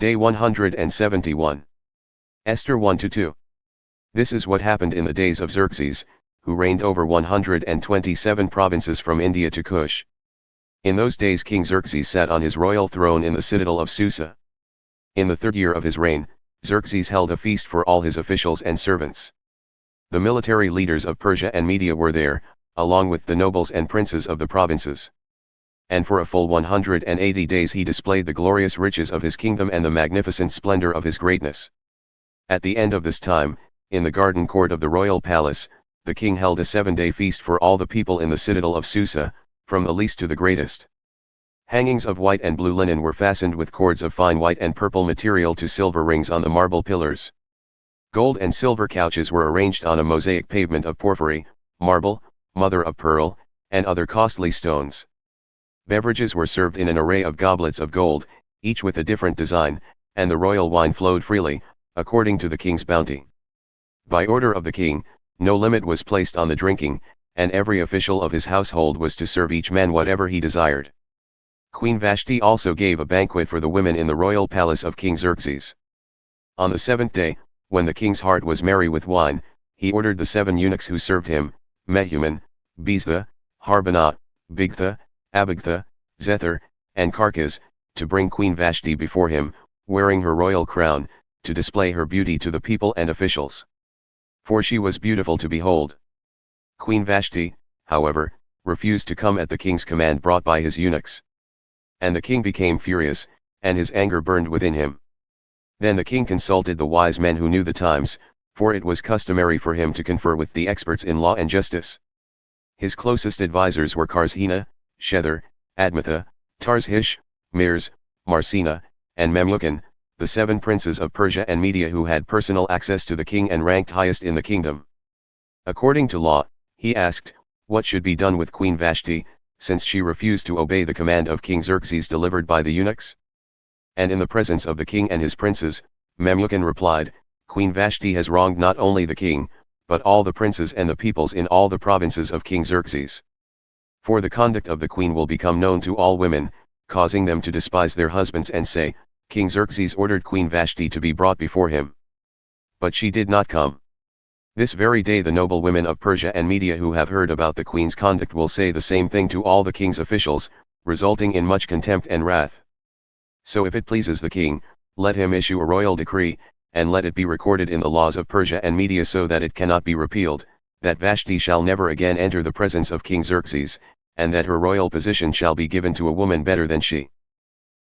Day 171. Esther 1-2. This is what happened in the days of Xerxes, who reigned over 127 provinces from India to Cush. In those days King Xerxes sat on his royal throne in the citadel of Susa. In the 3rd year of his reign, Xerxes held a feast for all his officials and servants. The military leaders of Persia and Media were there, along with the nobles and princes of the provinces. And for a full 180 days he displayed the glorious riches of his kingdom and the magnificent splendor of his greatness. At the end of this time, in the garden court of the royal palace, the king held a 7-day feast for all the people in the citadel of Susa, from the least to the greatest. Hangings of white and blue linen were fastened with cords of fine white and purple material to silver rings on the marble pillars. Gold and silver couches were arranged on a mosaic pavement of porphyry, marble, mother of pearl, and other costly stones. Beverages were served in an array of goblets of gold, each with a different design, and the royal wine flowed freely, according to the king's bounty. By order of the king, no limit was placed on the drinking, and every official of his household was to serve each man whatever he desired. Queen Vashti also gave a banquet for the women in the royal palace of King Xerxes. On the 7th day, when the king's heart was merry with wine, he ordered the 7 eunuchs who served him, Mehuman, Biztha, Harbona, Bigtha, Abagtha, Zethar, and Carkas, to bring Queen Vashti before him, wearing her royal crown, to display her beauty to the people and officials. For she was beautiful to behold. Queen Vashti, however, refused to come at the king's command brought by his eunuchs. And the king became furious, and his anger burned within him. Then the king consulted the wise men who knew the times, for it was customary for him to confer with the experts in law and justice. His closest advisers were Carshena, Shethar, Admatha, Tarshish, Marsena, and Memucan, the 7 princes of Persia and Media who had personal access to the king and ranked highest in the kingdom. According to law, he asked, what should be done with Queen Vashti, since she refused to obey the command of King Xerxes delivered by the eunuchs? And in the presence of the king and his princes, Memucan replied, Queen Vashti has wronged not only the king, but all the princes and the peoples in all the provinces of King Xerxes. For the conduct of the queen will become known to all women, causing them to despise their husbands and say, King Xerxes ordered Queen Vashti to be brought before him. But she did not come. This very day the noble women of Persia and Media who have heard about the queen's conduct will say the same thing to all the king's officials, resulting in much contempt and wrath. So if it pleases the king, let him issue a royal decree, and let it be recorded in the laws of Persia and Media so that it cannot be repealed, that Vashti shall never again enter the presence of King Xerxes, and that her royal position shall be given to a woman better than she.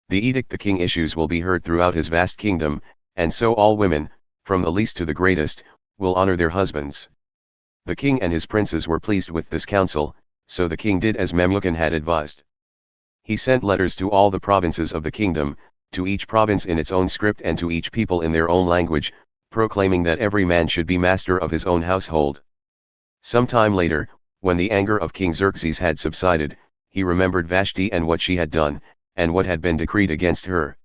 The edict the king issues will be heard throughout his vast kingdom, and so all women, from the least to the greatest, will honor their husbands. The king and his princes were pleased with this counsel, so the king did as Memucan had advised. He sent letters to all the provinces of the kingdom, to each province in its own script and to each people in their own language, proclaiming that every man should be master of his own household. Some time later, when the anger of King Xerxes had subsided, he remembered Vashti and what she had done, and what had been decreed against her.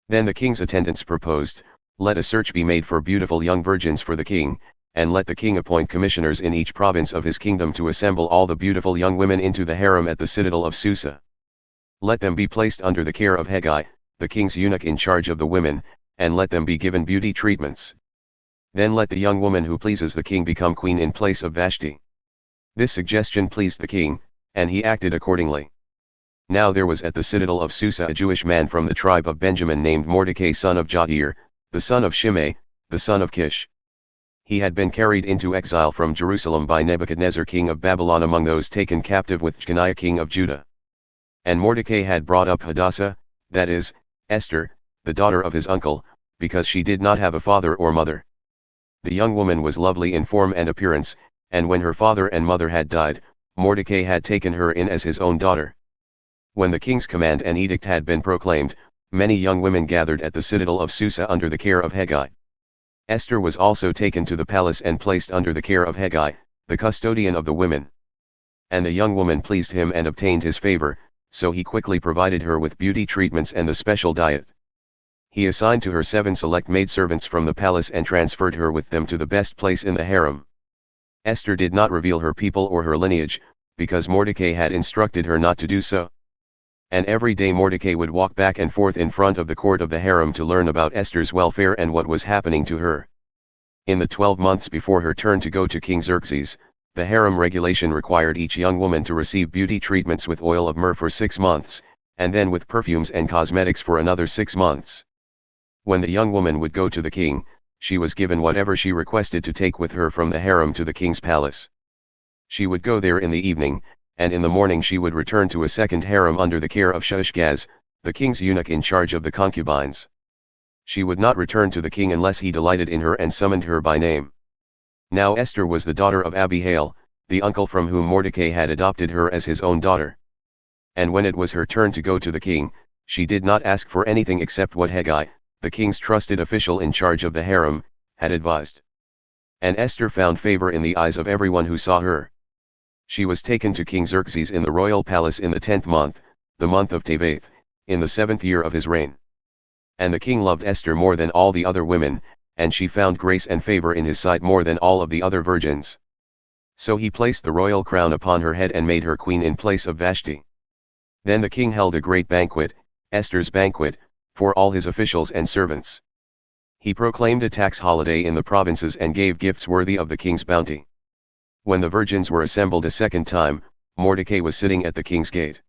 Then the king's attendants proposed, let a search be made for beautiful young virgins for the king, and let the king appoint commissioners in each province of his kingdom to assemble all the beautiful young women into the harem at the citadel of Susa. Let them be placed under the care of Hegai, the king's eunuch in charge of the women, and let them be given beauty treatments. Then let the young woman who pleases the king become queen in place of Vashti. This suggestion pleased the king, and he acted accordingly. Now there was at the citadel of Susa a Jewish man from the tribe of Benjamin named Mordecai son of Jair, the son of Shimei, the son of Cush. He had been carried into exile from Jerusalem by Nebuchadnezzar king of Babylon among those taken captive with Jeconiah king of Judah. And Mordecai had brought up Hadassah, that is, Esther, the daughter of his uncle, because she did not have a father or mother. The young woman was lovely in form and appearance, and when her father and mother had died, Mordecai had taken her in as his own daughter. When the king's command and edict had been proclaimed, many young women gathered at the citadel of Susa under the care of Hegai. Esther was also taken to the palace and placed under the care of Hegai, the custodian of the women. And the young woman pleased him and obtained his favor, so he quickly provided her with beauty treatments and the special diet. He assigned to her 7 select maidservants from the palace and transferred her with them to the best place in the harem. Esther did not reveal her people or her lineage, because Mordecai had instructed her not to do so. And every day Mordecai would walk back and forth in front of the court of the harem to learn about Esther's welfare and what was happening to her. In the 12 months before her turn to go to King Xerxes, the harem regulation required each young woman to receive beauty treatments with oil of myrrh for 6 months, and then with perfumes and cosmetics for another 6 months. When the young woman would go to the king, she was given whatever she requested to take with her from the harem to the king's palace. She would go there in the evening, and in the morning she would return to a second harem under the care of Shushgaz, the king's eunuch in charge of the concubines. She would not return to the king unless he delighted in her and summoned her by name. Now Esther was the daughter of Abihail, the uncle from whom Mordecai had adopted her as his own daughter. And when it was her turn to go to the king, she did not ask for anything except what Hegai, the king's trusted official in charge of the harem, had advised. And Esther found favor in the eyes of everyone who saw her. She was taken to King Xerxes in the royal palace in the 10th month, the month of Tebath, in the 7th year of his reign. And the king loved Esther more than all the other women, and she found grace and favor in his sight more than all of the other virgins. So he placed the royal crown upon her head and made her queen in place of Vashti. Then the king held a great banquet, Esther's banquet, for all his officials and servants. He proclaimed a tax holiday in the provinces and gave gifts worthy of the king's bounty. When the virgins were assembled a second time, Mordecai was sitting at the king's gate.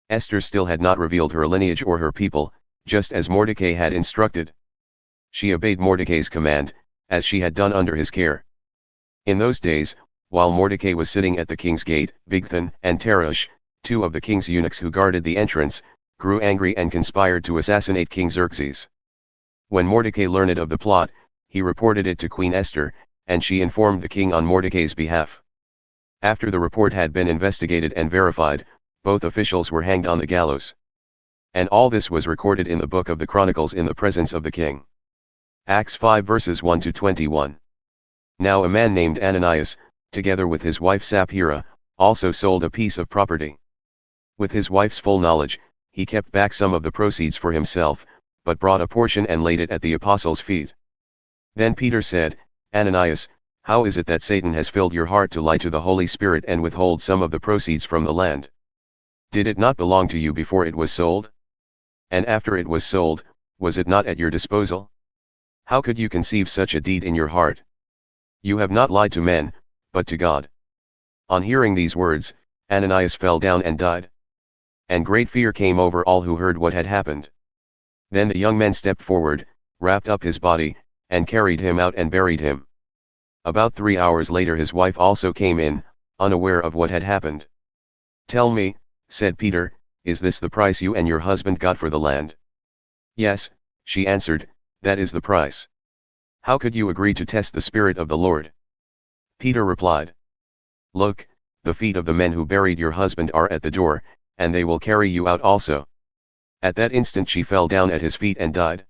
Esther still had not revealed her lineage or her people, just as Mordecai had instructed. She obeyed Mordecai's command, as she had done under his care. In those days, while Mordecai was sitting at the king's gate, Bigtha and Tarshish, 2 of the king's eunuchs who guarded the entrance, grew angry and conspired to assassinate King Xerxes. When Mordecai learned of the plot, he reported it to Queen Esther, and she informed the king on Mordecai's behalf. After the report had been investigated and verified, both officials were hanged on the gallows. And all this was recorded in the book of the Chronicles in the presence of the king. Acts 5 verses 1 to 21. Now a man named Ananias, together with his wife Sapphira, also sold a piece of property. With his wife's full knowledge, he kept back some of the proceeds for himself, but brought a portion and laid it at the apostles' feet. Then Peter said, Ananias, how is it that Satan has filled your heart to lie to the Holy Spirit and withhold some of the proceeds from the land? Did it not belong to you before it was sold? And after it was sold, was it not at your disposal? How could you conceive such a deed in your heart? You have not lied to men, but to God. On hearing these words, Ananias fell down and died. And great fear came over all who heard what had happened. Then the young men stepped forward, wrapped up his body, and carried him out and buried him. About 3 hours later his wife also came in, unaware of what had happened. Tell me, said Peter, is this the price you and your husband got for the land? Yes, she answered, that is the price. How could you agree to test the Spirit of the Lord? Peter replied. Look, the feet of the men who buried your husband are at the door, and they will carry you out also. At that instant she fell down at his feet and died.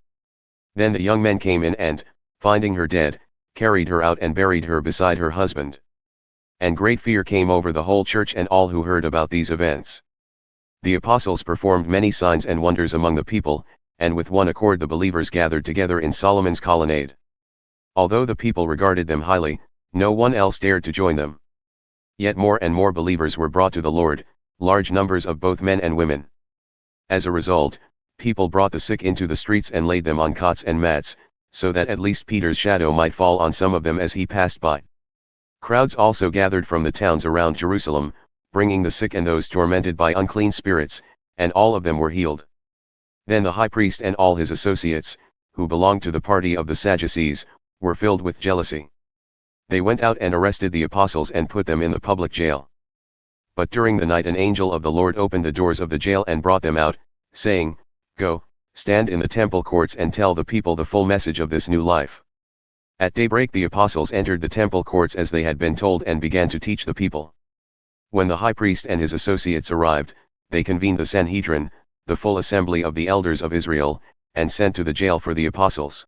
Then the young men came in and, finding her dead, carried her out and buried her beside her husband. And great fear came over the whole church and all who heard about these events. The apostles performed many signs and wonders among the people, and with one accord the believers gathered together in Solomon's colonnade. Although the people regarded them highly, no one else dared to join them. Yet more and more believers were brought to the Lord, large numbers of both men and women. As a result, people brought the sick into the streets and laid them on cots and mats, so that at least Peter's shadow might fall on some of them as he passed by. Crowds also gathered from the towns around Jerusalem, bringing the sick and those tormented by unclean spirits, and all of them were healed. Then the high priest and all his associates, who belonged to the party of the Sadducees, were filled with jealousy. They went out and arrested the apostles and put them in the public jail. But during the night an angel of the Lord opened the doors of the jail and brought them out, saying, Go, stand in the temple courts and tell the people the full message of this new life. At daybreak the apostles entered the temple courts as they had been told and began to teach the people. When the high priest and his associates arrived, they convened the Sanhedrin, the full assembly of the elders of Israel, and sent to the jail for the apostles.